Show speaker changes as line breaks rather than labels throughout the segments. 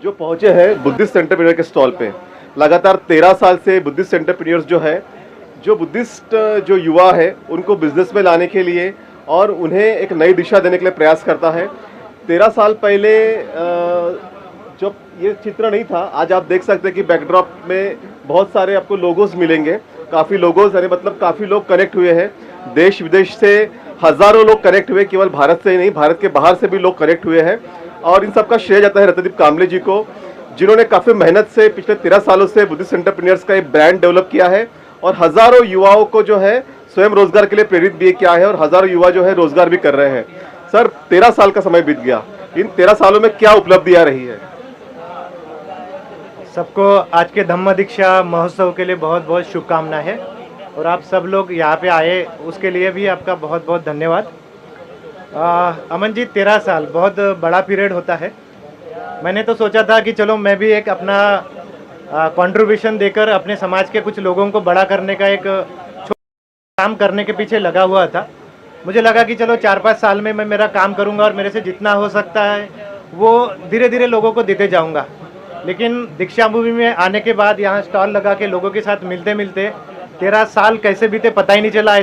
जो पहुंचे हैं बुद्धिस्ट एंटरप्रेन्योर के स्टॉल पे। लगातार 13 साल से बुद्धिस्ट एंटरप्रेन्योर्स जो है, जो बुद्धिस्ट जो युवा है उनको बिजनेस में लाने के लिए और उन्हें एक नई दिशा देने के लिए प्रयास करता है। 13 साल पहले जब ये चित्र नहीं था, आज आप देख सकते हैं कि बैकड्रॉप में बहुत सारे आपको लोगोज मिलेंगे। काफ़ी लोगोज यानी मतलब काफ़ी लोग कनेक्ट हुए हैं, देश विदेश से हज़ारों लोग कनेक्ट हुए, केवल भारत से ही नहीं भारत के बाहर से भी लोग कनेक्ट हुए हैं। और इन सबका श्रेय जाता है रत्नदीप कामले जी को, जिन्होंने काफ़ी मेहनत से पिछले 13 सालों से बुद्धिस्ट एंटरप्रेन्योर्स का एक ब्रांड डेवलप किया है और हज़ारों युवाओं को जो है स्वयं रोजगार के लिए प्रेरित भी किया है और हज़ारों युवा जो है रोजगार भी कर रहे हैं। सर, 13 साल का समय बीत गया, इन 13 सालों में क्या उपलब्धि आ रही है?
सबको आज के धम्म दीक्षा महोत्सव के लिए बहुत बहुत शुभकामनाएं है और आप सब लोग यहाँ पे आए उसके लिए भी आपका बहुत बहुत धन्यवाद। अमन जी, 13 साल बहुत बड़ा पीरियड होता है। मैंने तो सोचा था कि चलो मैं भी एक अपना कंट्रीब्यूशन देकर अपने समाज के कुछ लोगों को बड़ा करने का एक काम करने के पीछे लगा हुआ था। मुझे लगा कि चलो 4-5 साल में मैं मेरा काम करूँगा और मेरे से जितना हो सकता है वो धीरे धीरे लोगों को देते जाऊँगा। लेकिन दीक्षा भूमि में आने के बाद यहाँ स्टॉल लगा के लोगों के साथ मिलते मिलते 13 साल कैसे बीते पता ही नहीं चला।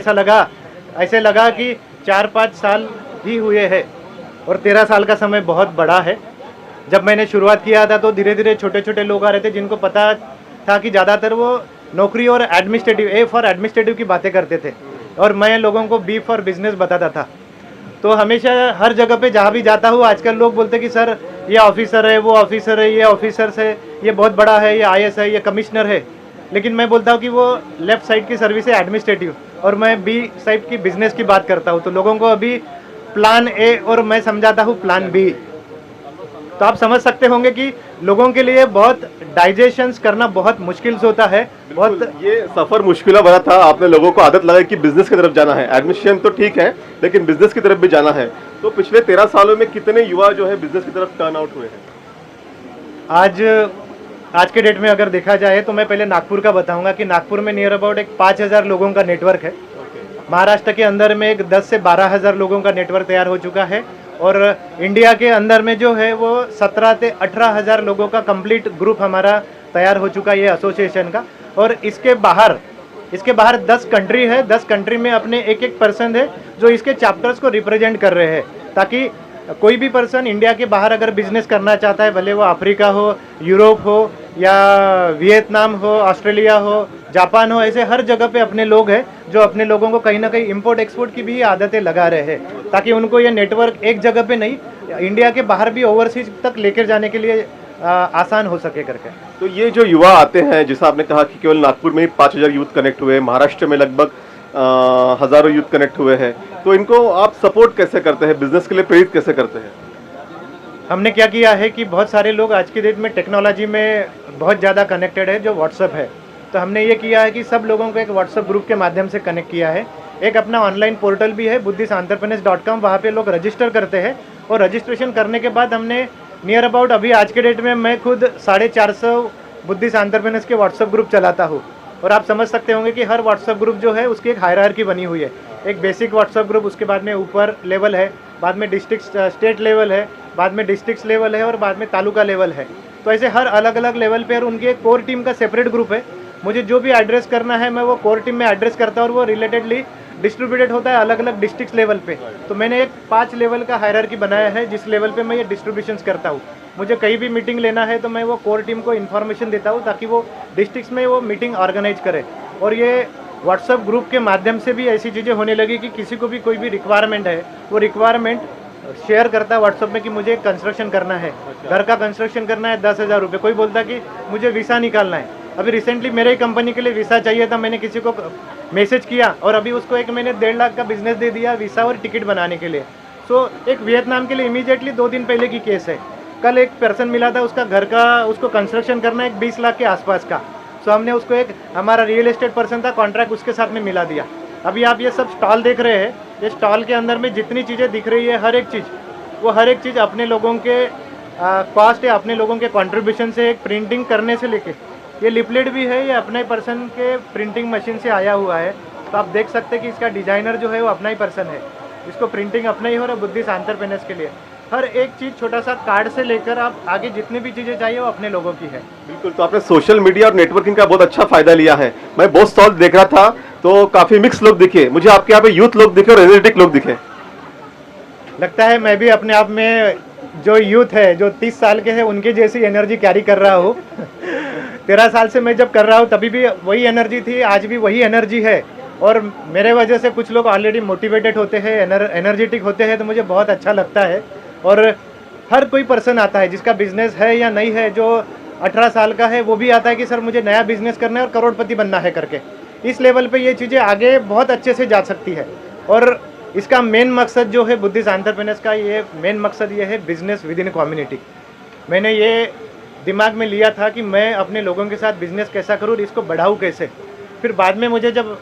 ऐसे लगा कि 4-5 साल ही हुए हैं और 13 साल का समय बहुत बड़ा है। जब मैंने शुरुआत किया था तो धीरे धीरे छोटे छोटे लोग आ रहे थे जिनको पता था कि ज़्यादातर वो नौकरी और एडमिनिस्ट्रेटिव, ए फॉर एडमिनिस्ट्रेटिव की बातें करते थे और मैं लोगों को बी फॉर बिजनेस बताता था। तो हमेशा हर जगह पे जहाँ भी जाता हूँ आजकल लोग बोलते कि सर ये ऑफिसर है, वो ऑफिसर है, ये ऑफिसर है, ये बहुत बड़ा है, ये आईएएस है, ये कमिश्नर है। लेकिन मैं बोलता हूँ कि वो लेफ्ट साइड की सर्विस है एडमिनिस्ट्रेटिव और मैं बी साइड की बिजनेस की बात करता हूँ। तो लोगों को अभी प्लान ए और मैं समझाता हूँ प्लान बी। तो आप समझ सकते होंगे कि लोगों के लिए बहुत डाइजेशंस करना बहुत मुश्किल होता है। बहुत
ये सफर मुश्किल भरा था। आपने लोगों को आदत लगा कि बिजनेस की तरफ जाना है, एडमिनिस्ट्रेशन तो ठीक है लेकिन बिजनेस की तरफ भी जाना है। तो पिछले 13 सालों में कितने युवा जो है बिजनेस की तरफ टर्न आउट हुए हैं?
आज के डेट में अगर देखा जाए तो मैं पहले नागपुर का बताऊंगा कि नागपुर में नियर अबाउट एक 5,000 लोगों का नेटवर्क है। महाराष्ट्र के अंदर में एक 10 से 12,000 लोगों का नेटवर्क तैयार हो चुका है और इंडिया के अंदर में जो है वो 17 से 18,000 लोगों का कंप्लीट ग्रुप हमारा तैयार हो चुका है ये एसोसिएशन का। और इसके बाहर 10 कंट्री है। 10 कंट्री में अपने एक पर्सन है जो इसके चैप्टर्स को रिप्रेजेंट कर रहे हैं, ताकि कोई भी पर्सन इंडिया के बाहर अगर बिजनेस करना चाहता है, भले वो अफ्रीका हो, यूरोप हो या वियतनाम हो, ऑस्ट्रेलिया हो, जापान हो, ऐसे हर जगह पे अपने लोग हैं जो अपने लोगों को कहीं ना कहीं इंपोर्ट एक्सपोर्ट की भी आदतें लगा रहे हैं, ताकि उनको ये नेटवर्क एक जगह पे नहीं इंडिया के बाहर भी ओवरसीज तक लेकर जाने के लिए आसान हो सके करके।
तो ये जो युवा आते हैं, जैसा आपने कहा कि केवल नागपुर में ही 5,000 यूथ कनेक्ट हुए, महाराष्ट्र में लगभग हजारों यूथ कनेक्ट हुए हैं, तो इनको आप सपोर्ट कैसे करते हैं, बिजनेस के लिए प्रेरित कैसे करते हैं?
हमने क्या किया है कि बहुत सारे लोग आज की डेट में टेक्नोलॉजी में बहुत ज़्यादा कनेक्टेड है जो व्हाट्सअप है। तो हमने ये किया है कि सब लोगों को एक व्हाट्सअप ग्रुप के माध्यम से कनेक्ट किया है। एक अपना ऑनलाइन पोर्टल भी है buddhistentrepreneurs.com, वहाँ पे लोग रजिस्टर करते हैं और रजिस्ट्रेशन करने के बाद हमने नियर अबाउट अभी आज के डेट में मैं खुद 450 बुद्धिस्ट एंटरप्रेन्योर्स के व्हाट्सअप ग्रुप चलाता हूँ। और आप समझ सकते होंगे कि हर व्हाट्सअप ग्रुप जो है उसकी एक हायरार्की बनी हुई है। एक बेसिक व्हाट्सअप ग्रुप, उसके बाद में ऊपर लेवल है, बाद में डिस्ट्रिक्ट स्टेट लेवल है, बाद में डिस्ट्रिक्ट लेवल है और बाद में तालुका लेवल है। तो ऐसे हर अलग अलग लेवल पे और उनकी एक कोर टीम का सेपरेट ग्रुप है। मुझे जो भी एड्रेस करना है मैं वो कोर टीम में एड्रेस करता हूँ और वो रिलेटेडली डिस्ट्रीब्यूटेड होता है अलग अलग डिस्ट्रिक्ट लेवल पे। तो मैंने एक 5 लेवल का हायरार्की बनाया है जिस लेवल पे मैं ये डिस्ट्रीब्यूशंस करता हूँ। मुझे कहीं भी मीटिंग लेना है तो मैं वो कोर टीम को इन्फॉर्मेशन देता हूँ ताकि वो डिस्ट्रिक्ट्स में वो मीटिंग ऑर्गेनाइज करे। और ये व्हाट्सअप ग्रुप के माध्यम से भी ऐसी चीज़ें होने लगी कि किसी को भी कोई भी रिक्वायरमेंट है वो रिक्वायरमेंट शेयर करता है व्हाट्सअप में कि मुझे कंस्ट्रक्शन करना है, घर का कंस्ट्रक्शन करना है 10,000 रुपये। कोई बोलता कि मुझे वीसा निकालना है। अभी रिसेंटली मेरे ही कंपनी के लिए वीसा चाहिए था, मैंने किसी को मैसेज किया और अभी उसको एक मैंने 1.5 लाख का बिजनेस दे दिया वीसा और टिकट बनाने के लिए। सो एक वियतनाम के लिए इमीडिएटली 2 दिन पहले की केस है। कल एक पर्सन मिला था, उसका घर का उसको कंस्ट्रक्शन करना है 20 लाख के आसपास का। सो हमने उसको एक हमारा रियल एस्टेट पर्सन था, कॉन्ट्रैक्ट उसके साथ में मिला दिया। अभी आप ये सब स्टॉल देख रहे हैं, ये स्टॉल के अंदर में जितनी चीज़ें दिख रही है हर एक चीज़ अपने लोगों के कॉस्ट है, अपने लोगों के कंट्रीब्यूशन से एक प्रिंटिंग करने से लेके ये लिपलेट भी है, ये अपने पर्सन के प्रिंटिंग मशीन से आया हुआ है। तो आप देख सकते हैं कि इसका डिज़ाइनर जो है वो अपना ही पर्सन है, इसको प्रिंटिंग अपना ही हो रहा है बुद्धिस्ट एंटरप्रेन्योर्स के लिए। हर एक चीज़ छोटा सा कार्ड से लेकर आप आगे जितनी भी चीज़ें चाहिए वो अपने लोगों की है।
बिल्कुल, तो आपने सोशल मीडिया और नेटवर्किंग का बहुत अच्छा फायदा लिया है। मैं बहुत स्टॉल देख रहा था तो काफी मिक्स लोग दिखे मुझे, आपके यहाँ पे यूथ लोग दिखे और एनर्जेटिक लोग दिखे।
लगता है मैं भी अपने आप में जो यूथ है, जो 30 साल के हैं, उनकी जैसी एनर्जी कैरी कर रहा हूँ। 13 साल से मैं जब कर रहा हूँ तभी भी वही एनर्जी थी, आज भी वही एनर्जी है। और मेरे वजह से कुछ लोग ऑलरेडी मोटिवेटेड होते हैं, एनर्जेटिक होते हैं, तो मुझे बहुत अच्छा लगता है। और हर कोई पर्सन आता है जिसका बिजनेस है या नहीं है, जो 18 साल का है वो भी आता है कि सर मुझे नया बिजनेस करना है और करोड़पति बनना है करके। इस लेवल पे ये चीज़ें आगे बहुत अच्छे से जा सकती है। और इसका मेन मकसद जो है बुद्धिस्ट एंटरप्रेन्योर्स का, ये मेन मकसद ये है बिजनेस विद इन कम्युनिटी। मैंने ये दिमाग में लिया था कि मैं अपने लोगों के साथ बिजनेस कैसा करूँ और इसको बढ़ाऊँ कैसे। फिर बाद में मुझे जब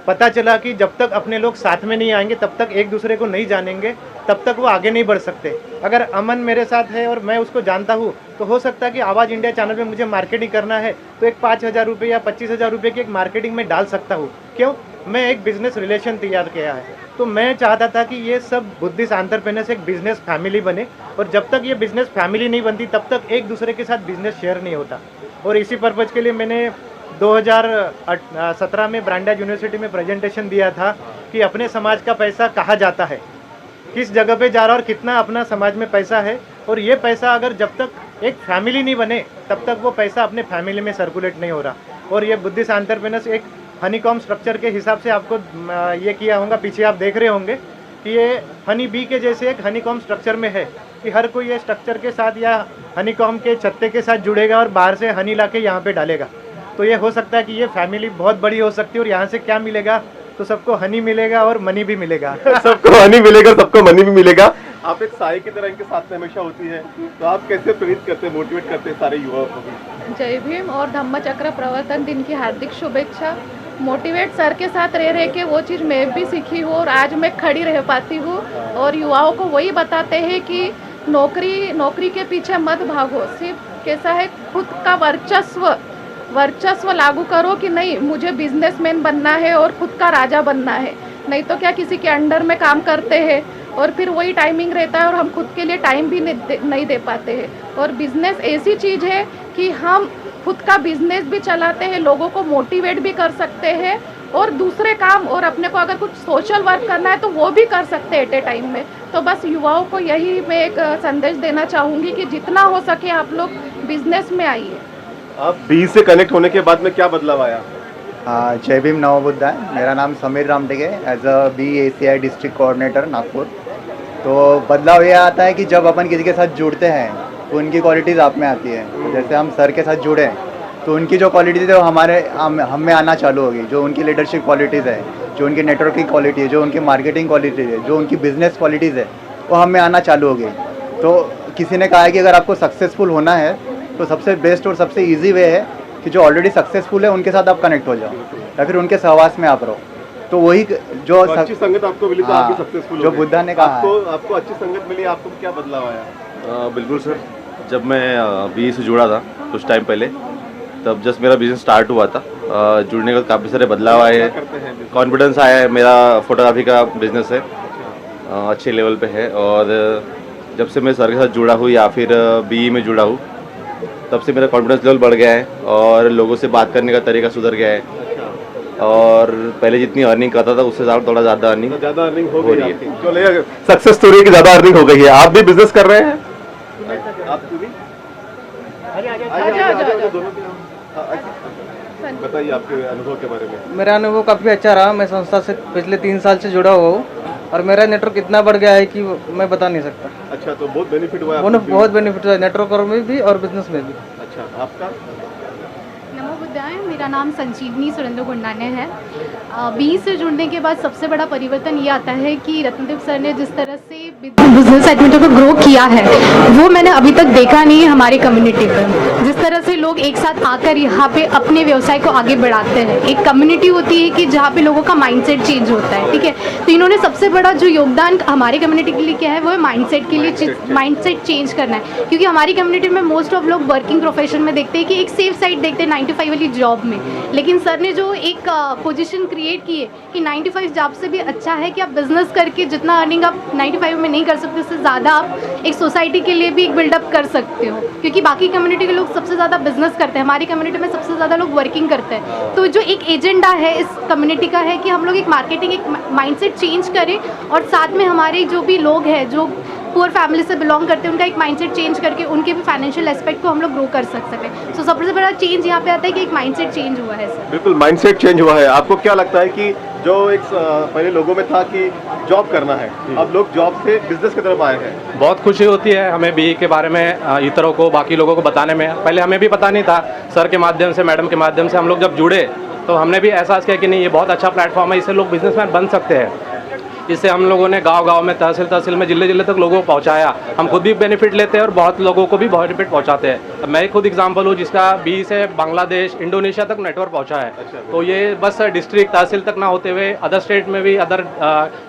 पता चला कि जब तक अपने लोग साथ में नहीं आएंगे, तब तक एक दूसरे को नहीं जानेंगे, तब तक वो आगे नहीं बढ़ सकते। अगर अमन मेरे साथ है और मैं उसको जानता हूँ तो हो सकता है कि आवाज़ इंडिया चैनल पे मुझे मार्केटिंग करना है तो एक 5,000 रुपये या 25,000 रुपये की एक मार्केटिंग में डाल सकता हूँ। क्यों? मैं एक बिजनेस रिलेशन तैयार किया है। तो मैं चाहता था कि ये सब बुद्धिस्ट एंटरप्रेन्योर्स एक बिजनेस फैमिली बने, और जब तक ये बिजनेस फैमिली नहीं बनती तब तक एक दूसरे के साथ बिजनेस शेयर नहीं होता। और इसी पर्पज़ के लिए मैंने 2017 में ब्रांडेज यूनिवर्सिटी में प्रेजेंटेशन दिया था कि अपने समाज का पैसा कहाँ जाता है, किस जगह पे जा रहा है और कितना अपना समाज में पैसा है। और ये पैसा अगर जब तक एक फैमिली नहीं बने तब तक वो पैसा अपने फैमिली में सर्कुलेट नहीं हो रहा। और ये बुद्धिस्ट एंटरप्रेन्योर्स एक हनीकॉम स्ट्रक्चर के हिसाब से आपको ये किया होगा, पीछे आप देख रहे होंगे कि ये हनी बी के जैसे एक हनीकॉम स्ट्रक्चर में है कि हर कोई ये स्ट्रक्चर के साथ या हनीकॉम के छत्ते के साथ जुड़ेगा और बाहर से हनी ला के यहाँ पे डालेगा। तो ये हो सकता है कि ये फैमिली बहुत बड़ी हो सकती है। और यहाँ से क्या मिलेगा? तो सबको हनी मिलेगा और मनी भी मिलेगा।
सबको हनी मिलेगा, सबको मनी भी मिलेगा। आप एक साई की तरह इनके साथ में हमेशा होती है, तो आप कैसे प्रेरित करते हैं, मोटिवेट करते हैं सारे युवाओं को भी?
जय भीम और धम्मचक्र प्रवर्तन दिन की हार्दिक शुभेच्छा। मोटिवेट सर के साथ रह रह के वो चीज़ मैं भी सीखी हूँ और आज मैं खड़ी रह पाती हूँ। और युवाओं को वही बताते हैं कि नौकरी के पीछे मत भागो, सिर्फ कैसा है खुद का वर्चस्व लागू करो कि नहीं मुझे बिजनेसमैन बनना है और खुद का राजा बनना है। नहीं तो क्या किसी के अंडर में काम करते हैं और फिर वही टाइमिंग रहता है और हम खुद के लिए टाइम भी नहीं दे पाते हैं। और बिजनेस ऐसी चीज़ है कि हम खुद का बिजनेस भी चलाते हैं, लोगों को मोटिवेट भी कर सकते हैं और दूसरे काम और अपने को अगर कुछ सोशल वर्क करना है तो वो भी कर सकते हैं एट ए टाइम में। तो बस युवाओं को यही मैं एक संदेश देना चाहूँगी कि जितना हो सके आप लोग बिजनेस में आइए।
आप बी से कनेक्ट होने के बाद में क्या बदलाव आया?
जय भीम नव बुद्धा है। मेरा नाम समीर रामटेक है, as a BACI district coordinator Nagpur. तो बदलाव ये आता है कि जब अपन किसी के साथ जुड़ते हैं तो उनकी क्वालिटीज़ आप में आती है। तो जैसे हम सर के साथ जुड़े तो उनकी जो क्वालिटीज़ है वो हम में आना चालू होगी। जो उनकी लीडरशिप क्वालिटीज़ है, जो उनकी नेटवर्किंग क्वालिटी है, जो उनकी मार्केटिंग क्वालिटीज़ है, जो उनकी बिजनेस क्वालिटीज़ है, वो हम में आना चालू होगी। तो किसी ने कहा है कि अगर आपको सक्सेसफुल होना है तो सबसे बेस्ट और सबसे ईजी वे है कि जो ऑलरेडी सक्सेसफुल है उनके साथ आप कनेक्ट हो जाओ या फिर उनके सहवास में आप रहो। तो वही जो
अच्छी संगत आपको मिली तो आप भी सक्सेसफुल
जो बुद्धा ने कहा
आपको अच्छी संगत मिली, आपको क्या बदलाव आया?
बिल्कुल सर, जब मैं BE से जुड़ा था कुछ टाइम पहले, तब जस्ट मेरा बिजनेस स्टार्ट हुआ था। जुड़ने के बाद काफ़ी सारे बदलाव आए हैं, कॉन्फिडेंस आया है। मेरा फोटोग्राफी का बिजनेस है, अच्छे लेवल पे है। और जब से मैं सर के साथ जुड़ा हूँ या फिर BE में जुड़ा हूँ, तब से मेरा कॉन्फिडेंस लेवल बढ़ गया है और लोगों से बात करने का तरीका सुधर गया है। और पहले जितनी अर्निंग करता था उससे थोड़ा ज़्यादा अर्निंग
हो रही है। चलो सक्सेस स्टोरी की ज़्यादा अर्निंग हो गई है। आप भी बिजनेस कर रहे हैं? आप भी बताइए आपके अनुभव के बारे में।
मेरा अनुभव काफ़ी अच्छा रहा। मैं संस्था से पिछले 3 साल से जुड़ा हुआ हूँ और मेरा नेटवर्क इतना बढ़ गया है कि मैं बता नहीं सकता।
अच्छा, तो बहुत बेनिफिट हुआ है?
बहुत बेनिफिट हुआ है, नेटवर्क में भी और बिजनेस में भी।
अच्छा, आपका?
नमो बुद्धाय। मेरा नाम संजीवनी सुरेंद्र गुंडाने है। BE से जुड़ने के बाद सबसे बड़ा परिवर्तन ये आता है कि रत्नदेव सर ने जिस तरह से बिजनेस सेगमेंटों को ग्रो किया है वो मैंने अभी तक देखा नहीं है हमारी कम्युनिटी पर। जिस तरह से लोग एक साथ आकर यहाँ पे अपने व्यवसाय को आगे बढ़ाते हैं। एक कम्युनिटी होती है कि जहाँ पे लोगों का माइंडसेट चेंज होता है, ठीक है। तो इन्होंने सबसे बड़ा जो योगदान हमारे कम्युनिटी के लिए क्या है, वो है माइंडसेट के लिए, माइंडसेट चेंज करना है। क्योंकि हमारी कम्युनिटी में मोस्ट ऑफ लोग वर्किंग प्रोफेशन में देखते हैं कि एक सेफ साइड देखते हैं 9 to 5 वाली जॉब में, लेकिन सर ने जो एक पोजीशन क्रिएट की है कि 9 to 5 जॉब से भी अच्छा है कि आप बिजनेस करके जितना अर्निंग आप 9 to 5 में नहीं कर सकते, उससे ज़्यादा आप एक सोसाइटी के लिए भी एक बिल्डअप कर सकते हो। क्योंकि बाकी कम्युनिटी के लोग सबसे ज़्यादा बिजनेस करते हैं, हमारी कम्युनिटी में सबसे ज़्यादा लोग वर्किंग करते हैं। तो जो एक एजेंडा है इस कम्युनिटी का है कि हम लोग एक मार्केटिंग, एक माइंडसेट चेंज करें और साथ में हमारे जो भी लोग हैं जो पुअर फैमिली से बिलोंग करते हैं, उनका एक माइंडसेट चेंज करके उनके भी फाइनेंशियल एस्पेक्ट को हम लोग ग्रो कर सकते हैं। सो सबसे बड़ा चेंज यहाँ पे आता है कि एक माइंडसेट चेंज हुआ है सर।
बिल्कुल माइंडसेट चेंज हुआ है। आपको क्या लगता है कि जो एक पहले लोगों में था कि जॉब करना है, अब लोग जॉब से बिजनेस की तरफ आए हैं?
बहुत खुशी होती है हमें भी के बारे में इतरों को, बाकी लोगों को बताने में। पहले हमें भी पता नहीं था, सर के माध्यम से, मैडम के माध्यम से हम लोग जब जुड़े तो हमने भी एहसास किया कि नहीं, ये बहुत अच्छा प्लेटफॉर्म है, इससे लोग बिजनेसमैन बन सकते हैं। इससे हम लोगों ने गांव-गांव में, तहसील में, जिले तक लोगों को पहुंचाया। हम खुद भी बेनिफिट लेते हैं और बहुत लोगों को भी बेनिफिट पहुंचाते हैं। अब मैं खुद एग्जांपल हूं जिसका 20 से बांग्लादेश, इंडोनेशिया तक नेटवर्क पहुंचा है। तो ये बस डिस्ट्रिक्ट, तहसील तक ना होते हुए अदर स्टेट में भी, अदर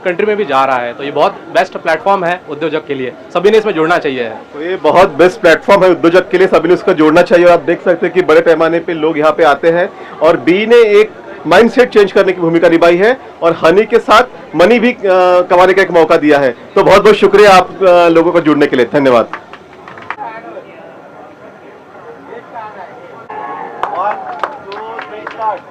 कंट्री में भी जा रहा है। तो ये बहुत बेस्ट प्लेटफॉर्म है उद्योजक के लिए, सभी ने इसमें जुड़ना चाहिए।
तो ये बहुत बेस्ट प्लेटफॉर्म है उद्योजक के लिए, सभी ने उसका जोड़ना चाहिए। और आप देख सकते हैं कि बड़े पैमाने पे लोग यहाँ पे आते हैं और बी ने एक माइंडसेट चेंज करने की भूमिका निभाई है और हनी के साथ मनी भी कमाने का एक मौका दिया है। तो बहुत बहुत शुक्रिया आप लोगों को जुड़ने के लिए, धन्यवाद। 1 2 3 स्टार्ट।